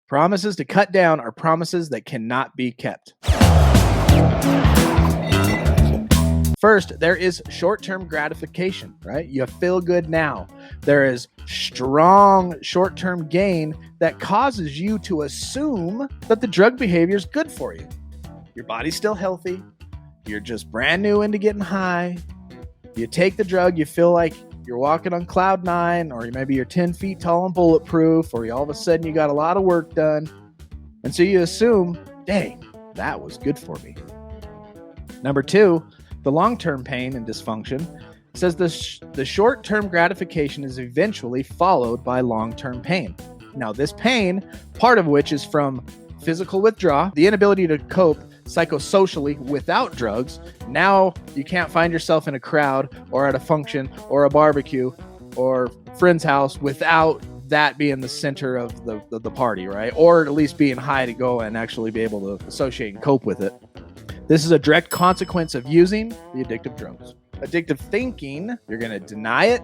Promises to cut down are promises that cannot be kept. First, there is short-term gratification, right? You feel good now. There is strong short-term gain that causes you to assume that the drug behavior is good for you. Your body's still healthy. You're just brand new into getting high. You take the drug, you feel like you're walking on cloud 9, or maybe you're 10 feet tall and bulletproof, or all of a sudden you got a lot of work done. And so you assume, dang, that was good for me. Number 2, the long-term pain and dysfunction says the short-term gratification is eventually followed by long-term pain. Now, this pain, part of which is from physical withdrawal, the inability to cope psychosocially without drugs. Now you can't find yourself in a crowd or at a function or a barbecue or friend's house without that being the center of the party, right? Or at least being high to go and actually be able to associate and cope with it. This is a direct consequence of using the addictive drugs. Addictive thinking, you're going to deny it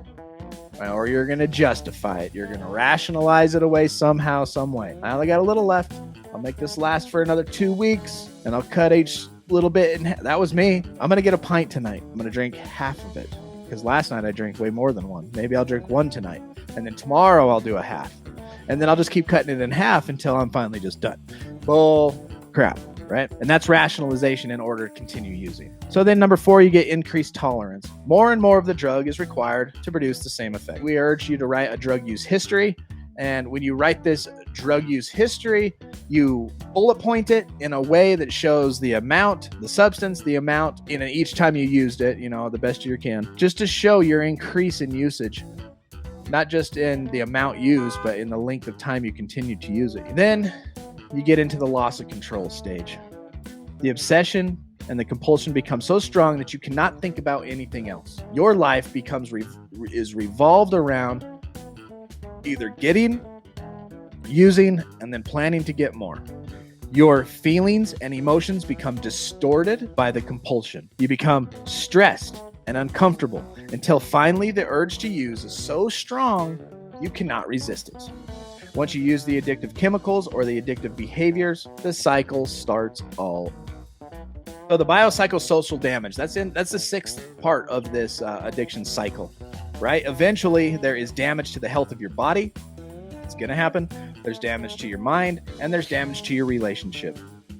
or you're going to justify it. You're going to rationalize it away somehow, some way. I only got a little left. I'll make this last for another 2 weeks and I'll cut each little bit. That was me. I'm going to get a pint tonight. I'm going to drink half of it because last night I drank way more than one. Maybe I'll drink one tonight and then tomorrow I'll do a half. And then I'll just keep cutting it in half until I'm finally just done. Bull crap. Right? And that's rationalization in order to continue using. So then number 4, you get increased tolerance. More and more of the drug is required to produce the same effect. We urge you to write a drug use history. And when you write this drug use history, you bullet point it in a way that shows the amount, the substance, the amount, each time you used it, the best you can, just to show your increase in usage. Not just in the amount used, but in the length of time you continue to use it. Then you get into the loss of control stage. The obsession and the compulsion become so strong that you cannot think about anything else. Your life is revolved around either getting, using, and then planning to get more. Your feelings and emotions become distorted by the compulsion. You become stressed and uncomfortable until finally the urge to use is so strong you cannot resist it. Once you use the addictive chemicals or the addictive behaviors, the cycle starts all. So the biopsychosocial damage, that's the 6th part of this addiction cycle, right? Eventually, there is damage to the health of your body. It's going to happen. There's damage to your mind, and there's damage to your relationship.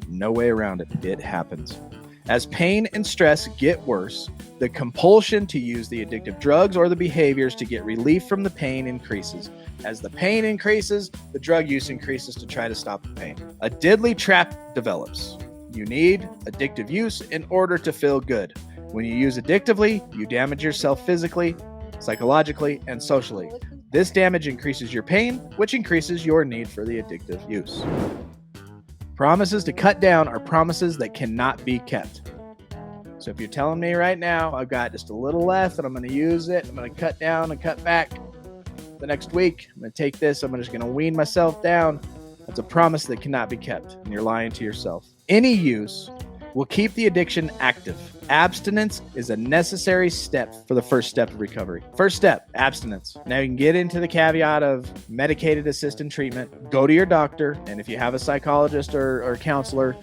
No way around it. It happens. As pain and stress get worse, the compulsion to use the addictive drugs or the behaviors to get relief from the pain increases. As the pain increases, the drug use increases to try to stop the pain. A deadly trap develops. You need addictive use in order to feel good. When you use addictively, you damage yourself physically, psychologically, and socially. This damage increases your pain, which increases your need for the addictive use. Promises to cut down are promises that cannot be kept. So if you're telling me right now, I've got just a little left and I'm going to use it, I'm going to cut down and cut back the next week, I'm going to take this, I'm just going to wean myself down. That's a promise that cannot be kept, and you're lying to yourself. Any use will keep the addiction active. Abstinence is a necessary step for the first step of recovery. First step, abstinence. Now you can get into the caveat of medicated assisted treatment. Go to your doctor, and if you have a psychologist or counselor,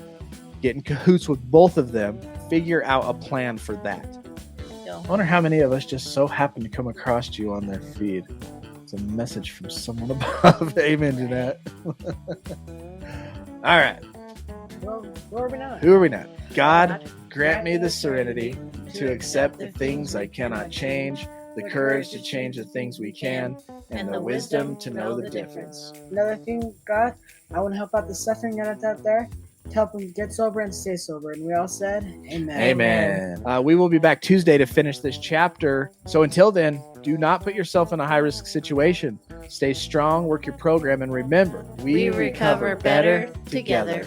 get in cahoots with both of them. Figure out a plan for that. I wonder how many of us just so happen to come across you on their feed. It's a message from someone above. Amen to that. All right. Well, who are we not? Who are we not? God, grant me the serenity to accept the things I cannot change, the courage to change the things we can, and the wisdom to know the difference. Another thing, God, I want to help out the suffering that's out there, to help them get sober and stay sober. And we all said, amen. Amen. We will be back Tuesday to finish this chapter. So until then, do not put yourself in a high-risk situation. Stay strong, work your program, and remember, we recover better together.